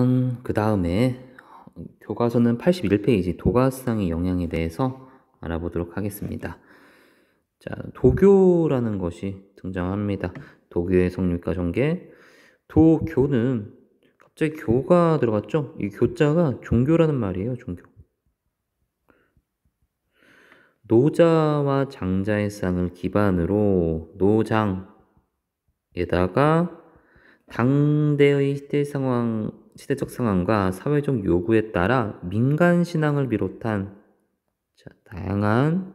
그러면 그 다음에 교과서는 81페이지 도가상의 영향에 대해서 알아보도록 하겠습니다. 자, 도교라는 것이 등장합니다. 도교의 성립과 전개. 도교는 갑자기 교가 들어갔죠? 이 교자가 종교라는 말이에요. 종교. 노자와 장자의 쌍을 기반으로 노장에다가 당대의 시대적 상황과 사회적 요구에 따라 민간 신앙을 비롯한 다양한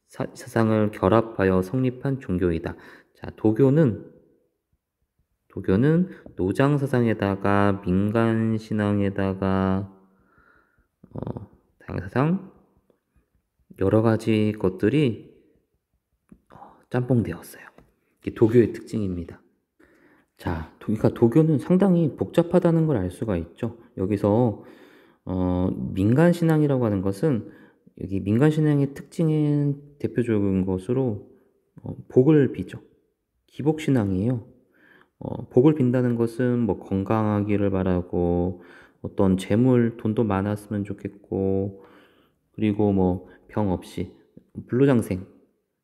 사상을 결합하여 성립한 종교이다. 자, 도교는 노장 사상에다가 민간 신앙에다가 다양한 사상 여러 가지 것들이 짬뽕되었어요. 이게 도교의 특징입니다. 자, 그러니까 도교는 상당히 복잡하다는 걸 알 수가 있죠. 여기서 민간 신앙이라고 하는 것은 여기 민간 신앙의 특징인 대표적인 것으로 복을 비죠. 기복 신앙이에요. 복을 빈다는 것은 뭐 건강하기를 바라고 어떤 재물, 돈도 많았으면 좋겠고 그리고 뭐 병 없이 불로장생,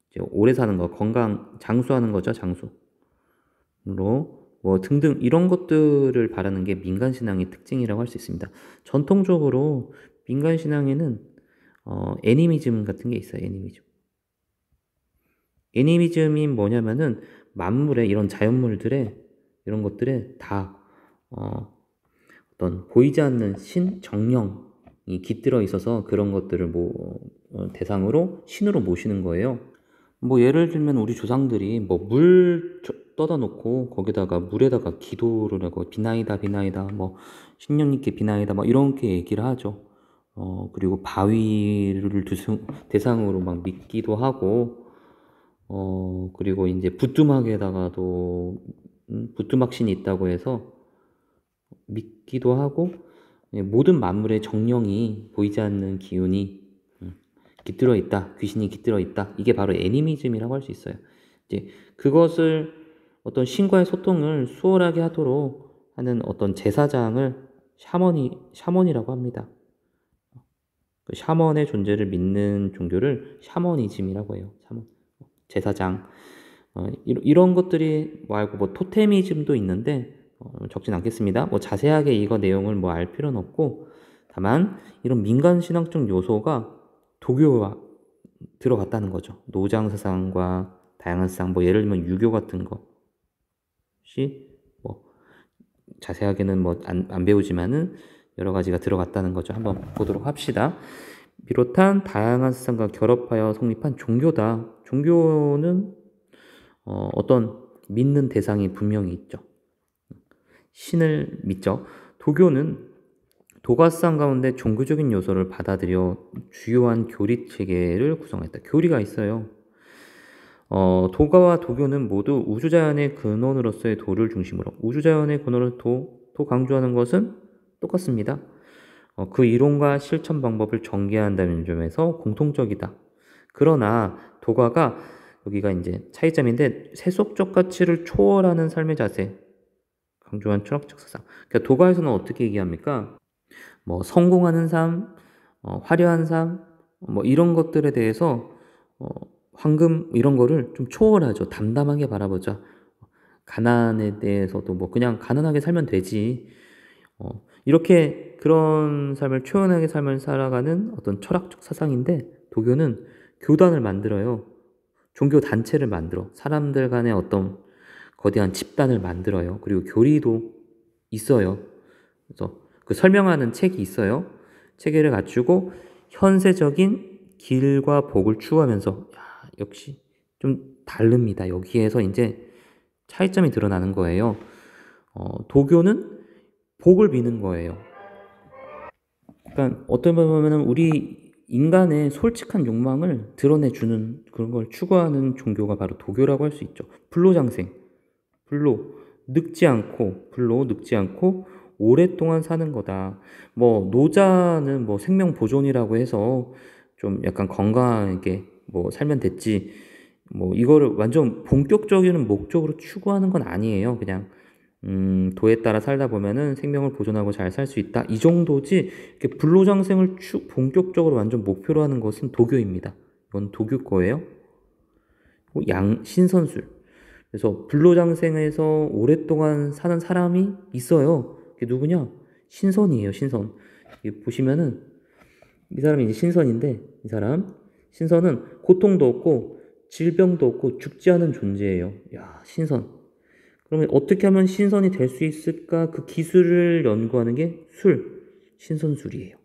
이제 오래 사는 거, 건강 장수하는 거죠, 장수로 뭐 등등 이런 것들을 바라는 게 민간 신앙의 특징이라고 할 수 있습니다. 전통적으로 민간 신앙에는 애니미즘 같은 게 있어요. 애니미즘이 뭐냐면은 만물의 이런 자연물들의 이런 것들에 다 어떤 보이지 않는 신 정령이 깃들어 있어서 그런 것들을 대상으로 신으로 모시는 거예요. 뭐 예를 들면 우리 조상들이 뭐 물 떠다 놓고 거기다가 물에다가 기도를 하고 비나이다 뭐 신령님께 비나이다 뭐 이렇게 얘기를 하죠. 그리고 바위를 대상으로 막 믿기도 하고 그리고 이제 부뚜막에다가도 부뚜막신이 있다고 해서 믿기도 하고 모든 만물의 정령이 보이지 않는 기운이 깃들어 있다, 귀신이 깃들어 있다. 이게 바로 애니미즘이라고 할 수 있어요. 이제 그것을 어떤 신과의 소통을 수월하게 하도록 하는 어떤 제사장을 샤먼이라고 합니다. 그 샤먼의 존재를 믿는 종교를 샤머니즘이라고 해요. 샤먼. 제사장. 이런 것들이 말고 뭐 토테미즘도 있는데 적진 않겠습니다. 뭐 자세하게 이거 내용을 뭐 알 필요는 없고 다만 이런 민간 신앙적 요소가 도교와 들어갔다는 거죠. 노장 사상과 다양한 사상, 뭐 예를 들면 유교 같은 것이 뭐 자세하게는 뭐 안 배우지만은 여러 가지가 들어갔다는 거죠. 한번 보도록 합시다. 비롯한 다양한 사상과 결합하여 성립한 종교다. 종교는 어떤 믿는 대상이 분명히 있죠. 신을 믿죠. 도교는 도가상 가운데 종교적인 요소를 받아들여 주요한 교리 체계를 구성했다. 교리가 있어요. 도가와 도교는 모두 우주자연의 근원으로서의 도를 중심으로 우주자연의 근원을 도 강조하는 것은 똑같습니다. 그 이론과 실천 방법을 전개한다는 점에서 공통적이다. 그러나 도가가 여기가 이제 차이점인데 세속적 가치를 초월하는 삶의 자세 강조한 철학적 사상. 그러니까 도가에서는 어떻게 얘기합니까? 뭐 성공하는 삶, 화려한 삶, 뭐 이런 것들에 대해서 황금 이런 거를 좀 초월하죠. 담담하게 바라보자. 가난에 대해서도 뭐 그냥 가난하게 살면 되지. 이렇게 그런 삶을 초연하게 삶을 살아가는 어떤 철학적 사상인데 도교는 교단을 만들어요. 종교 단체를 만들어 사람들 간의 어떤 거대한 집단을 만들어요. 그리고 교리도 있어요. 그래서 그 설명하는 책이 있어요. 체계를 갖추고 현세적인 길과 복을 추구하면서 역시 좀 다릅니다. 여기에서 이제 차이점이 드러나는 거예요. 도교는 복을 비는 거예요. 그러니까 어떤 보면은 우리 인간의 솔직한 욕망을 드러내주는 그런 걸 추구하는 종교가 바로 도교라고 할 수 있죠. 불로장생, 늙지 않고 오랫동안 사는 거다. 뭐 노자는 뭐 생명 보존이라고 해서 좀 약간 건강하게 뭐 살면 됐지. 뭐 이거를 완전 본격적인 목적으로 추구하는 건 아니에요. 그냥 도에 따라 살다 보면은 생명을 보존하고 잘 살 수 있다. 이 정도지, 이렇게 불로장생을 본격적으로 완전 목표로 하는 것은 도교입니다. 이건 도교 거예요. 신선술. 그래서 불로장생에서 오랫동안 사는 사람이 있어요. 그게 누구냐? 신선이에요, 신선. 보시면은, 이 사람이 이제 신선인데, 이 사람, 신선은 고통도 없고, 질병도 없고, 죽지 않은 존재예요. 야, 신선. 그러면 어떻게 하면 신선이 될 수 있을까? 그 기술을 연구하는 게 신선술이에요.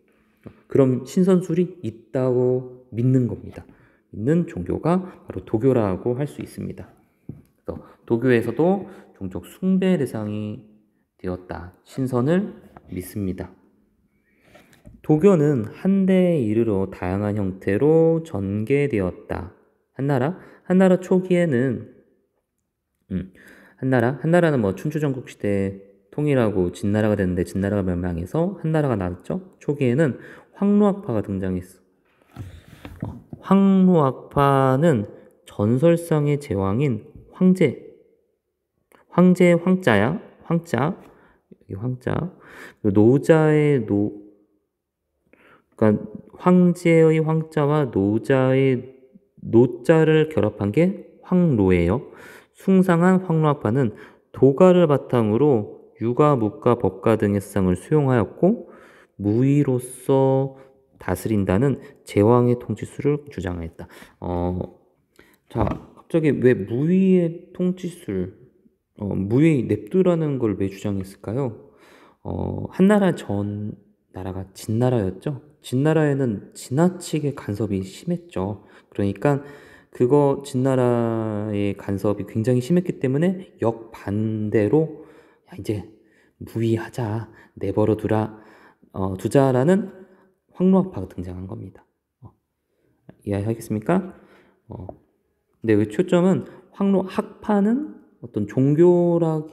그럼 신선술이 있다고 믿는 겁니다. 믿는 종교가 바로 도교라고 할 수 있습니다. 도교에서도 종족 숭배 대상이 되었다. 신선을 믿습니다. 도교는 한대에 이르러 다양한 형태로 전개되었다. 한나라 초기에는 한나라는 뭐 춘추 전국 시대 통일하고 진나라가 됐는데 진나라가 멸망해서 한나라가 나왔죠. 초기에는 황로학파가 등장했어. 황로학파는 전설상의 제왕인 황제의 황자야. 이 황자. 그러니까 황제의 황자와 노자의 노자를 결합한 게 황로예요. 숭상한 황로학파는 도가를 바탕으로 유가, 묵가, 법가 등의 사상을 수용하였고 무의로서 다스린다는 제왕의 통치술을 주장했다. 자, 갑자기 왜 무의의 통치술, 무의 냅두라는 걸 왜 주장했을까요? 한나라 전 나라가 진나라였죠. 진나라에는 지나치게 간섭이 심했죠. 그러니까 진나라의 간섭이 굉장히 심했기 때문에 역반대로 이제 무의하자, 내버려 두자라는 황로학파가 등장한 겁니다. 이해하겠습니까? 근데 그 초점은 황로학파는 어떤 종교라고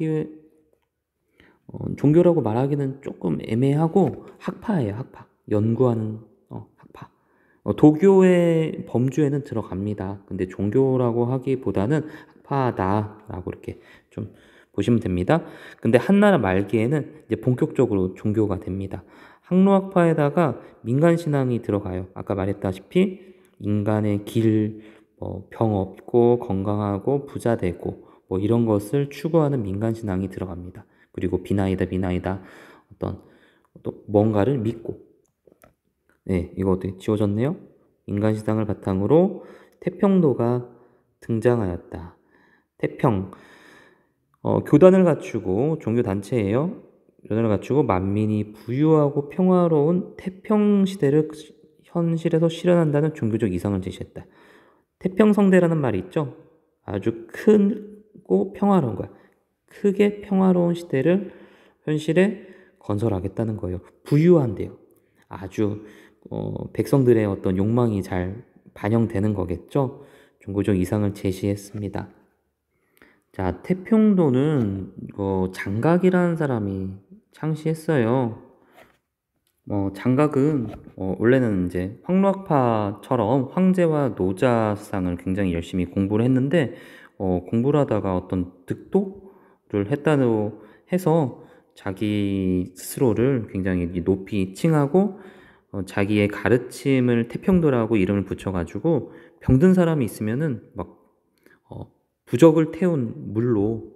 말하기는 조금 애매하고 학파예요, 학파. 연구하는 학파. 도교의 범주에는 들어갑니다. 근데 종교라고 하기보다는 학파다라고 이렇게 좀 보시면 됩니다. 근데 한나라 말기에는 이제 본격적으로 종교가 됩니다. 학로학파에다가 민간신앙이 들어가요. 아까 말했다시피 인간의 병 없고 건강하고 부자 되고 뭐 이런 것을 추구하는 민간신앙이 들어갑니다. 그리고 비나이다 어떤 뭔가를 믿고, 네, 이거 어떻게 지워졌네요? 인간신앙을 바탕으로 태평도가 등장하였다. 교단을 갖추고 종교단체예요. 교단을 갖추고 만민이 부유하고 평화로운 태평시대를 현실에서 실현한다는 종교적 이상을 제시했다. 태평성대라는 말이 있죠. 아주 크고 평화로운 거야. 크게 평화로운 시대를 현실에 건설하겠다는 거예요. 부유한데요. 아주 백성들의 어떤 욕망이 잘 반영되는 거겠죠. 종교적 이상을 제시했습니다. 자, 태평도는 장각이라는 사람이 창시했어요. 장각은 원래는 이제 황로학파처럼 황제와 노자 사상을 굉장히 열심히 공부를 했는데 공부를 하다가 어떤 득도를 했다고 해서 자기 스스로를 굉장히 높이 칭하고 자기의 가르침을 태평도라고 이름을 붙여가지고 병든 사람이 있으면은 막 부적을 태운 물로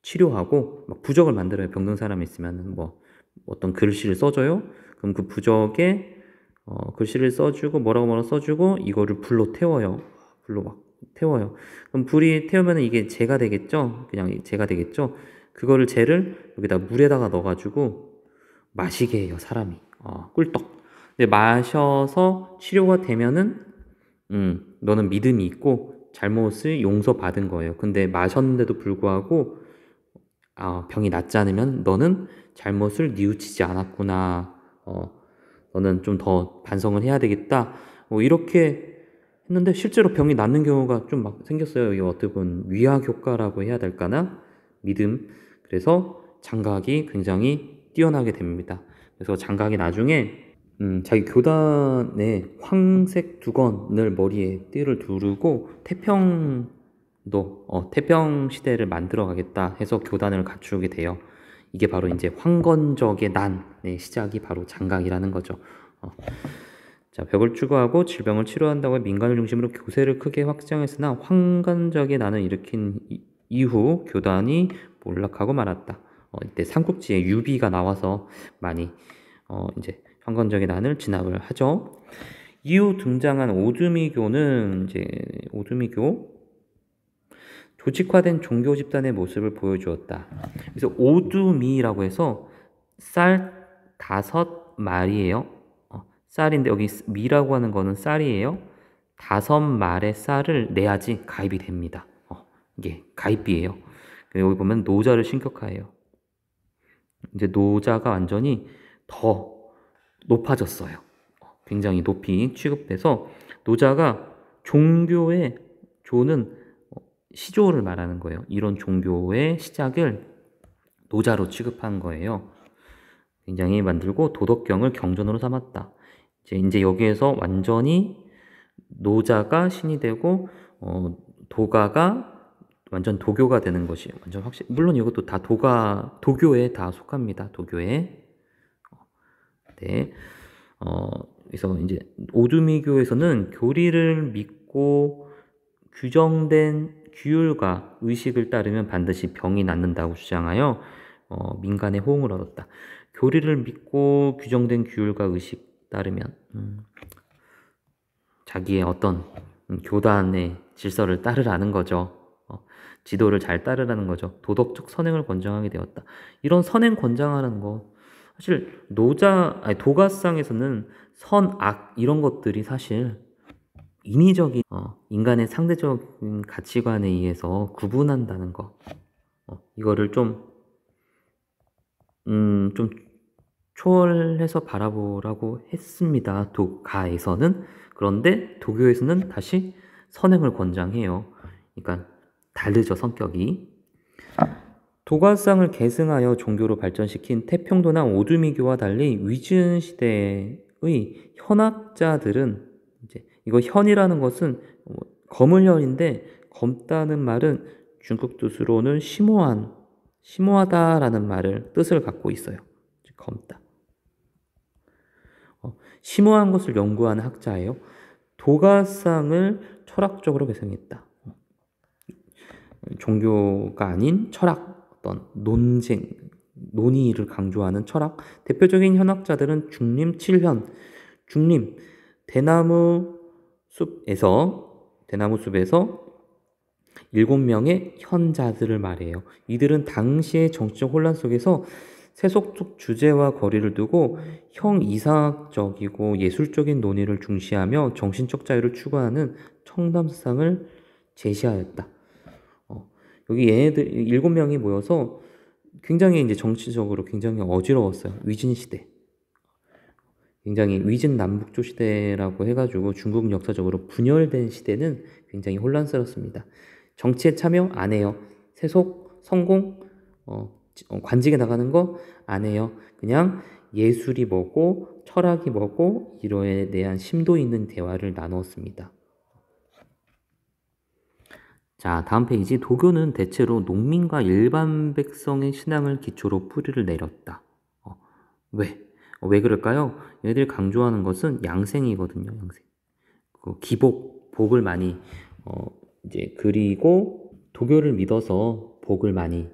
치료하고 막 부적을 만들어요. 병든 사람이 있으면은 뭐 어떤 글씨를 써줘요. 그럼 그 부적에 글씨를 써주고 뭐라고 써주고 이거를 불로 태워요. 불로 막 태워요. 그럼 불이 태우면 이게 재가 되겠죠? 그냥 재가 되겠죠? 그거를 재를 여기다 물에다가 넣어가지고 마시게 해요, 사람이. 꿀떡. 근데 마셔서 치료가 되면은 너는 믿음이 있고 잘못을 용서받은 거예요. 근데 마셨는데도 불구하고 병이 낫지 않으면 너는 잘못을 뉘우치지 않았구나. 너는 좀 더 반성을 해야 되겠다. 이렇게 했는데 실제로 병이 낫는 경우가 좀 막 생겼어요. 이게 어떻게 보면 위약 효과라고 해야 될까나? 믿음. 그래서 장각이 굉장히 뛰어나게 됩니다. 그래서 장각이 나중에 자기 교단에 황색 두건을 머리에 띠를 두르고 태평 태평 시대를 만들어 가겠다 해서 교단을 갖추게 돼요. 이게 바로 이제 황건적의 난의 시작이 바로 장각이라는 거죠. 자, 벽을 추구하고 질병을 치료한다고 민간을 중심으로 교세를 크게 확장했으나 황건적의 난을 일으킨 이후 교단이 몰락하고 말았다. 이때 삼국지에 유비가 나와서 많이 이제 황건적의 난을 진압을 하죠. 이후 등장한 오두미교는 이제 조직화된 종교 집단의 모습을 보여주었다. 그래서 오두미라고 해서 쌀 5마리예요. 쌀인데 여기 미라고 하는 거는 쌀이에요. 5말의 쌀을 내야지 가입이 됩니다. 이게 가입비예요. 여기 보면 노자를 신격화해요. 이제 노자가 완전히 더 높아졌어요. 굉장히 높이 취급돼서 노자가 종교의 조는 시조를 말하는 거예요. 이런 종교의 시작을 노자로 취급한 거예요. 굉장히 만들고 도덕경을 경전으로 삼았다. 이제 여기에서 완전히 노자가 신이 되고 도가가 완전 도교가 되는 것이 완전 확실. 물론 이것도 다 도교에 다 속합니다. 도교에. 네. 그래서 이제 오두미교에서는 교리를 믿고 규정된 규율과 의식을 따르면 반드시 병이 낫는다고 주장하여 민간의 호응을 얻었다. 교리를 믿고 규정된 규율과 의식 따르면 자기의 어떤 교단의 질서를 따르라는 거죠. 지도를 잘 따르라는 거죠. 도덕적 선행을 권장하게 되었다. 이런 선행 권장하는 거 사실 도가상에서는 선, 악 이런 것들이 사실 인위적인 인간의 상대적인 가치관에 의해서 구분한다는 거 이거를 좀 초월해서 바라보라고 했습니다. 도가에서는. 그런데 도교에서는 다시 선행을 권장해요. 그러니까 다르죠, 성격이. 도가상을 계승하여 종교로 발전시킨 태평도나 오두미교와 달리 위진 시대의 현학자들은 이거 현이라는 것은 검을현인데 검다는 말은 중국 뜻으로는 심오하다라는 뜻을 갖고 있어요. 검다. 심오한 것을 연구하는 학자예요. 도가상을 철학적으로 개성했다. 종교가 아닌 철학, 어떤 논의를 강조하는 철학. 대표적인 현학자들은 중림 7현, 대나무 숲에서 7명의 현자들을 말해요. 이들은 당시의 정치적 혼란 속에서 세속적 주제와 거리를 두고 형이상학적이고 예술적인 논의를 중시하며 정신적 자유를 추구하는 청담상을 제시하였다. 여기 얘네들 7명이 모여서 굉장히 이제 정치적으로 굉장히 어지러웠어요. 위진 시대. 굉장히 위진 남북조 시대라고 해가지고 중국 역사적으로 분열된 시대는 굉장히 혼란스럽습니다. 정치에 참여 안 해요. 세속, 성공, 관직에 나가는 거 안 해요. 그냥 예술이 뭐고 철학이 뭐고 이로에 대한 심도 있는 대화를 나누었습니다. 자, 다음 페이지. 도교는 대체로 농민과 일반 백성의 신앙을 기초로 뿌리를 내렸다. 왜 그럴까요? 얘들이 강조하는 것은 양생이거든요. 양생. 복을 많이 이제 그리고 도교를 믿어서 복을 많이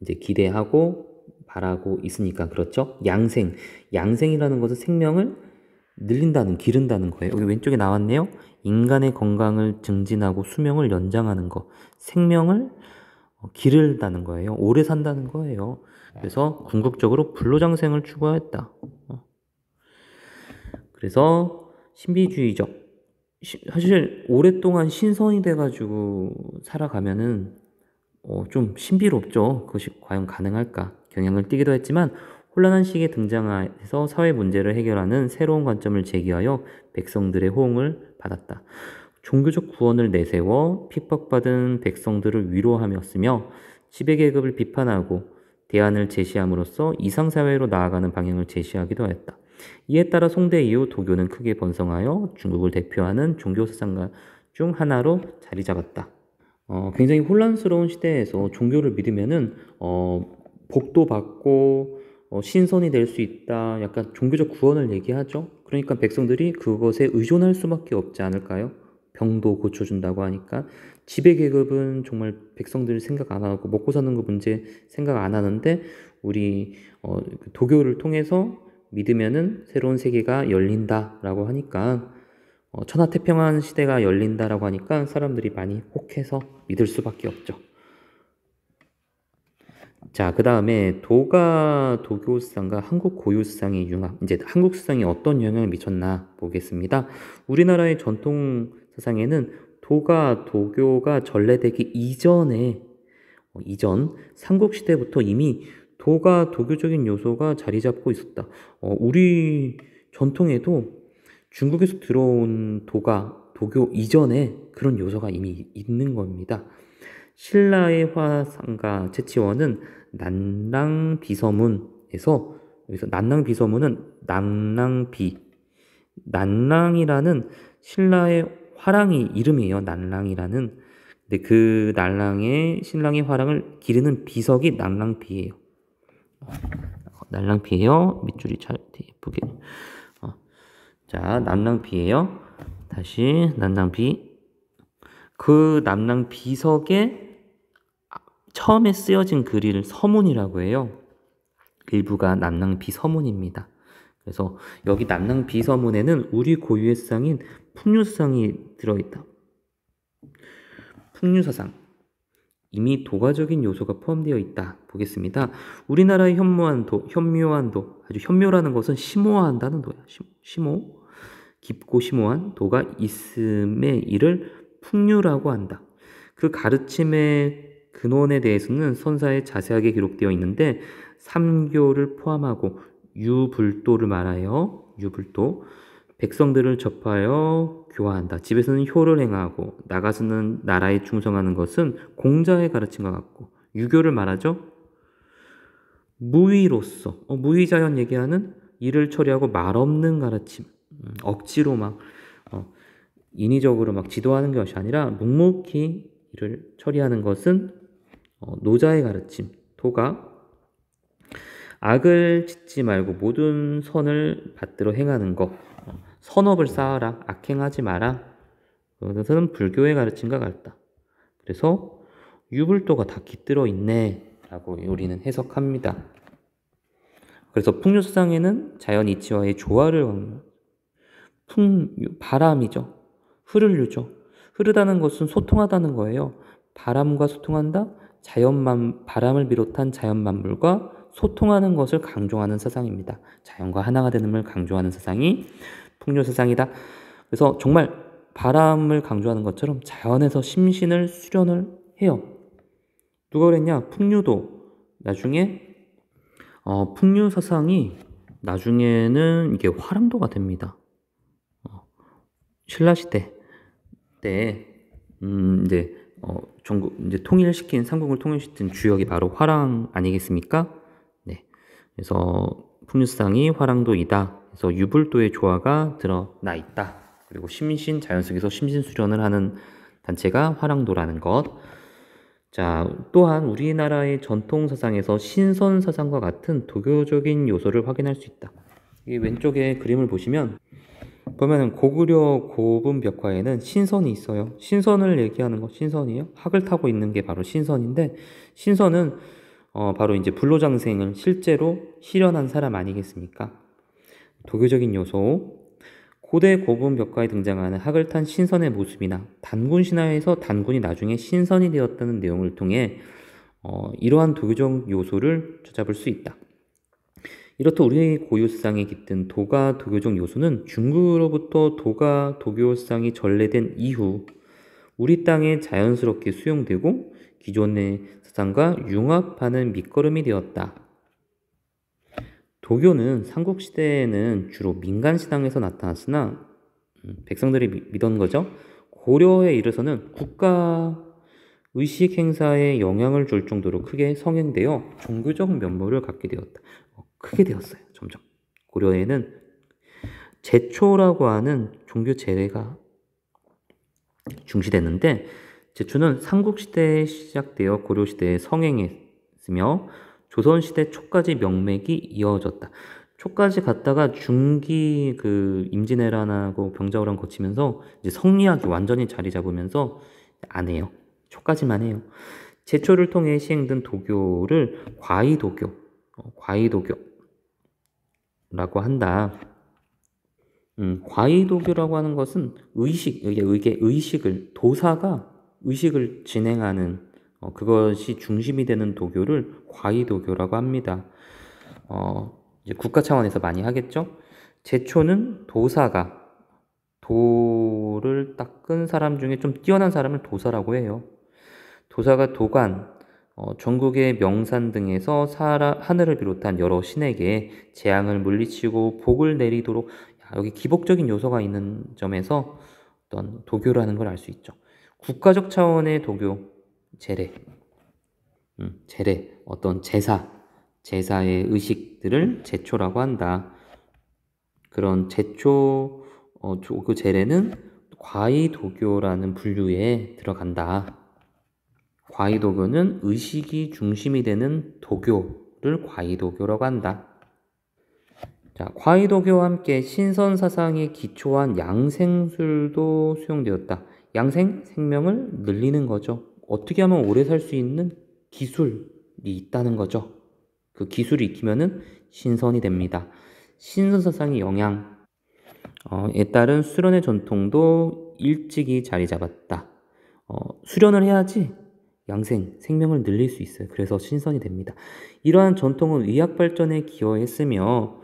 이제 기대하고 바라고 있으니까 그렇죠. 양생이라는 것은 생명을 기른다는 거예요. 여기 왼쪽에 나왔네요. 인간의 건강을 증진하고 수명을 연장하는 거. 생명을 기른다는 거예요. 오래 산다는 거예요. 그래서 궁극적으로 불로장생을 추구하였다. 그래서 신비주의적. 사실 오랫동안 신선이 돼가지고 살아가면은 좀 신비롭죠. 그것이 과연 가능할까? 경향을 띠기도 했지만 혼란한 시기에 등장해서 사회 문제를 해결하는 새로운 관점을 제기하여 백성들의 호응을 받았다. 종교적 구원을 내세워 핍박받은 백성들을 위로하였으며 지배계급을 비판하고 대안을 제시함으로써 이상사회로 나아가는 방향을 제시하기도 하였다. 이에 따라 송대 이후 도교는 크게 번성하여 중국을 대표하는 종교사상가 중 하나로 자리 잡았다. 굉장히 혼란스러운 시대에서 종교를 믿으면은 복도 받고 신선이 될 수 있다. 약간 종교적 구원을 얘기하죠. 그러니까 백성들이 그것에 의존할 수밖에 없지 않을까요? 병도 고쳐준다고 하니까 지배계급은 정말 백성들 생각 안 하고 먹고 사는 거 문제 생각 안 하는데 우리 그 도교를 통해서 믿으면은 새로운 세계가 열린다라고 하니까 천하태평한 시대가 열린다라고 하니까 사람들이 많이 혹해서 믿을 수밖에 없죠. 자, 그 다음에 도가 도교수상과 한국 고유수상의 융합. 이제 한국 수상이 어떤 영향을 미쳤나 보겠습니다. 우리나라의 전통 사상에는 도가 도교가 전래되기 이전 삼국시대부터 이미 도가 도교적인 요소가 자리 잡고 있었다. 우리 전통에도 중국에서 들어온 도가 도교 이전에 그런 요소가 이미 있는 겁니다. 신라의 화상가 채치원은 난랑비서문에서 여기서 난랑비서문은 난랑이라는 신라의 화랑이 이름이에요. 난랑이라는. 근데 그 난랑의 신랑의 화랑을 기르는 비석이 난랑비예요. 난랑비예요. 밑줄이 잘 예쁘게. 자, 난랑비예요. 다시 난랑비. 그 난랑비석에 처음에 쓰여진 글을 서문이라고 해요. 일부가 난랑비서문입니다. 그래서 여기 난랑비서문에는 우리 고유의 수상인 풍류수상이 들어있다. 풍류사상. 이미 도가적인 요소가 포함되어 있다. 보겠습니다. 우리나라의 현묘한 도, 아주 현묘라는 것은 심오한다는 도야. 심오. 깊고 심오한 도가 있음의 이를 풍류라고 한다. 그 가르침의 근원에 대해서는 선사에 자세하게 기록되어 있는데 삼교를 포함하고 유불도를 말하여 유불도 백성들을 접하여 교화한다. 집에서는 효를 행하고 나가서는 나라에 충성하는 것은 공자의 가르침과 같고 유교를 말하죠. 무위로서 무위자연 얘기하는 일을 처리하고 말없는 가르침 억지로 막 인위적으로 막 지도하는 것이 아니라 묵묵히 일을 처리하는 것은 노자의 가르침 토가 악을 짓지 말고 모든 선을 받들어 행하는 것 선업을 쌓아라 악행하지 마라 그것은 불교의 가르침과 같다. 그래서 유불도가 다 깃들어 있네 라고 우리는 해석합니다. 그래서 풍류수상에는 자연 이치와의 조화를 바람이죠. 흐를류죠. 흐르다는 것은 소통하다는 거예요. 바람과 소통한다? 바람을 비롯한 자연 만물과 소통하는 것을 강조하는 사상입니다. 자연과 하나가 되는 걸 강조하는 사상이 풍류 사상이다. 그래서 정말 바람을 강조하는 것처럼 자연에서 심신을 수련을 해요. 누가 그랬냐? 풍류도 나중에 풍류 사상이 나중에는 이게 화랑도가 됩니다. 신라시대 때 전국 통일시킨 삼국을 통일시킨 주역이 바로 화랑 아니겠습니까? 네. 그래서 풍류상이 화랑도이다. 그래서 유불도의 조화가 드러나 있다. 그리고 자연 속에서 심신 수련을 하는 단체가 화랑도라는 것. 자, 또한 우리나라의 전통 사상에서 신선 사상과 같은 도교적인 요소를 확인할 수 있다. 이 왼쪽에 그림을 보시면 고구려 고분 벽화에는 신선이 있어요. 신선을 얘기하는 거 신선이에요. 학을 타고 있는 게 바로 신선인데 신선은 바로 이제 불로장생을 실제로 실현한 사람 아니겠습니까? 도교적인 요소. 고대 고분 벽화에 등장하는 학을 탄 신선의 모습이나 단군 신화에서 단군이 나중에 신선이 되었다는 내용을 통해 이러한 도교적 요소를 찾아볼 수 있다. 이렇듯 우리 고유수상에 깃든 도가 도교적 요소는 중국으로부터 도가 도교수상이 전래된 이후 우리 땅에 자연스럽게 수용되고 기존의 사상과 융합하는 밑거름이 되었다. 도교는 삼국시대에는 주로 민간신앙에서 나타났으나 백성들이 믿은 거죠. 고려에 이르서는 국가 의식 행사에 영향을 줄 정도로 크게 성행되어 종교적 면모를 갖게 되었다. 크게 되었어요. 점점. 고려에는 제초라고 하는 종교 제례가 중시됐는데 제초는 삼국시대에 시작되어 고려시대에 성행했으며 조선시대 초까지 명맥이 이어졌다. 초까지 갔다가 중기 임진왜란하고 병자호란 거치면서 이제 성리학이 완전히 자리 잡으면서 안 해요. 초까지만 해요. 제초를 통해 시행된 도교를 과의도교라고 한다. 과의도교라고 하는 것은 도사가 의식을 진행하는 그것이 중심이 되는 도교를 과의도교라고 합니다. 이제 국가 차원에서 많이 하겠죠. 제초는 도사가 도를 닦은 사람 중에 좀 뛰어난 사람을 도사라고 해요. 도사가 도관, 전국의 명산 등에서 하늘을 비롯한 여러 신에게 재앙을 물리치고 복을 내리도록, 여기 기복적인 요소가 있는 점에서 어떤 도교라는 걸 알 수 있죠. 국가적 차원의 도교, 제례, 어떤 제사의 의식들을 제초라고 한다. 그런 제초, 그 제례는 과의도교라는 분류에 들어간다. 과의도교는 의식이 중심이 되는 도교를 과의도교라고 한다. 자, 과의도교와 함께 신선사상에 기초한 양생술도 수용되었다. 양생, 생명을 늘리는 거죠. 어떻게 하면 오래 살 수 있는 기술이 있다는 거죠. 그 기술이 익히면은 신선이 됩니다. 신선사상의 영향에 따른 수련의 전통도 일찍이 자리 잡았다. 수련을 해야지 생명을 늘릴 수 있어요. 그래서 신선이 됩니다. 이러한 전통은 의학 발전에 기여했으며,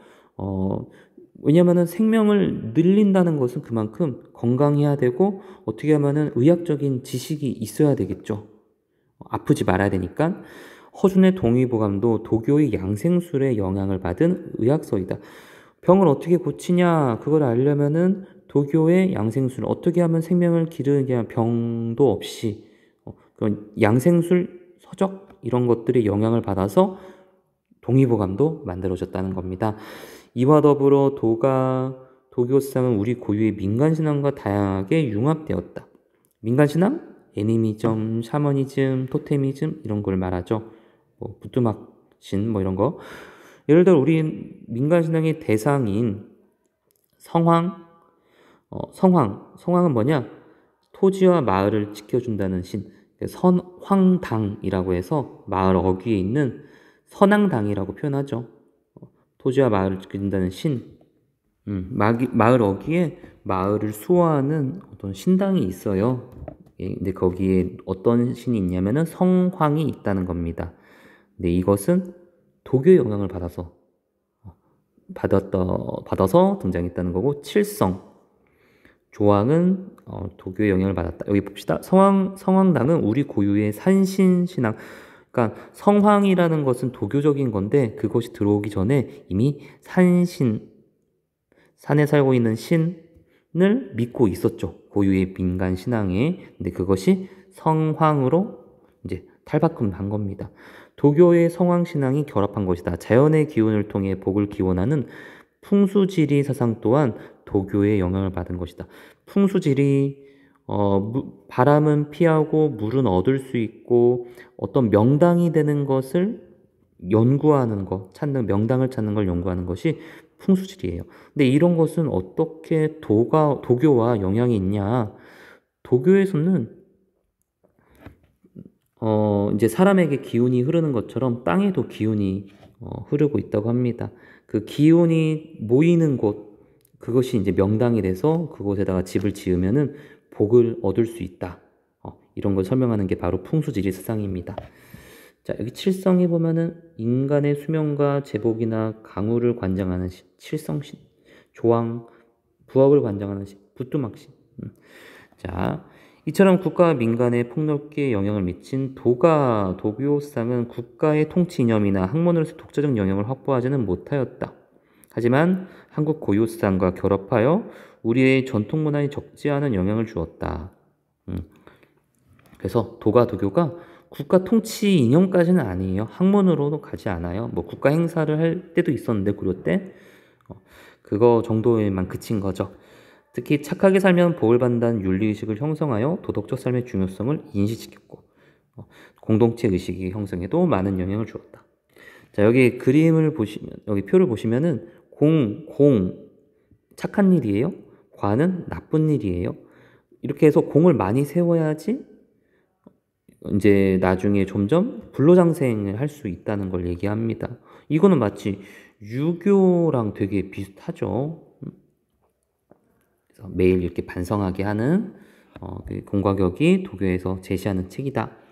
왜냐면은 생명을 늘린다는 것은 그만큼 건강해야 되고, 어떻게 하면은 의학적인 지식이 있어야 되겠죠. 아프지 말아야 되니까. 허준의 동의보감도 도교의 양생술에 영향을 받은 의학서이다. 병을 어떻게 고치냐, 그걸 알려면은 도교의 양생술, 어떻게 하면 생명을 기르냐, 병도 없이, 그런 양생술 서적 이런 것들의 영향을 받아서 동의보감도 만들어졌다는 겁니다. 이와 더불어 도교상은 우리 고유의 민간신앙과 다양하게 융합되었다. 민간신앙? 애니미즘, 샤머니즘, 토테미즘 이런 걸 말하죠. 부뚜막신 이런 거. 예를 들어 우리 민간신앙의 대상인 성황은 뭐냐? 토지와 마을을 지켜준다는 신, 선황당이라고 해서 마을 어귀에 있는 선앙당이라고 표현하죠. 토지와 마을을 지켜준다는 신, 마을 어귀에 마을을 수호하는 어떤 신당이 있어요. 근데 거기에 어떤 신이 있냐면은 성황이 있다는 겁니다. 근데 이것은 도교의 영향을 받아서 등장했다는 거고, 칠성 조왕은 도교의 영향을 받았다. 여기 봅시다. 성황당은 우리 고유의 산신신앙. 그러니까 성황이라는 것은 도교적인 건데, 그것이 들어오기 전에 이미 산에 살고 있는 신을 믿고 있었죠. 고유의 민간 신앙에. 근데 그것이 성황으로 이제 탈바꿈한 겁니다. 도교의 성황신앙이 결합한 것이다. 자연의 기운을 통해 복을 기원하는 풍수지리 사상 또한 도교의 영향을 받은 것이다. 풍수지리, 바람은 피하고 물은 얻을 수 있고 어떤 명당이 되는 것을 연구하는 것, 명당을 찾는 걸 연구하는 것이 풍수지리예요. 근데 이런 것은 어떻게 도교와 영향이 있냐? 도교에서는 이제 사람에게 기운이 흐르는 것처럼 땅에도 기운이 흐르고 있다고 합니다. 그 기운이 모이는 곳, 그것이 이제 명당이 돼서 그곳에다가 집을 지으면은 복을 얻을 수 있다. 이런 걸 설명하는 게 바로 풍수지리 사상입니다. 자, 여기 칠성에 보면은 인간의 수명과 제복이나 강우를 관장하는 신, 칠성신, 조왕, 부업을 관장하는 신, 부뚜막신. 자, 이처럼 국가와 민간에 폭넓게 영향을 미친 도교상은 국가의 통치 이념이나 학문으로서 독자적 영향을 확보하지는 못하였다. 하지만 한국 고유상과 결합하여 우리의 전통문화에 적지 않은 영향을 주었다. 그래서 도교가 국가 통치 이념까지는 아니에요. 학문으로도 가지 않아요. 국가 행사를 할 때도 있었는데 고려 때 그거 정도에만 그친 거죠. 특히 착하게 살면 복을 받는다는 윤리의식을 형성하여 도덕적 삶의 중요성을 인식시켰고 공동체 의식의 형성에도 많은 영향을 주었다. 자, 여기 그림을 보시면, 여기 표를 보시면은 공, 착한 일이에요. 과는 나쁜 일이에요. 이렇게 해서 공을 많이 세워야지 이제 나중에 점점 불로장생을 할 수 있다는 걸 얘기합니다. 이거는 마치 유교랑 되게 비슷하죠. 그래서 매일 이렇게 반성하게 하는 그 공과격이 도교에서 제시하는 책이다.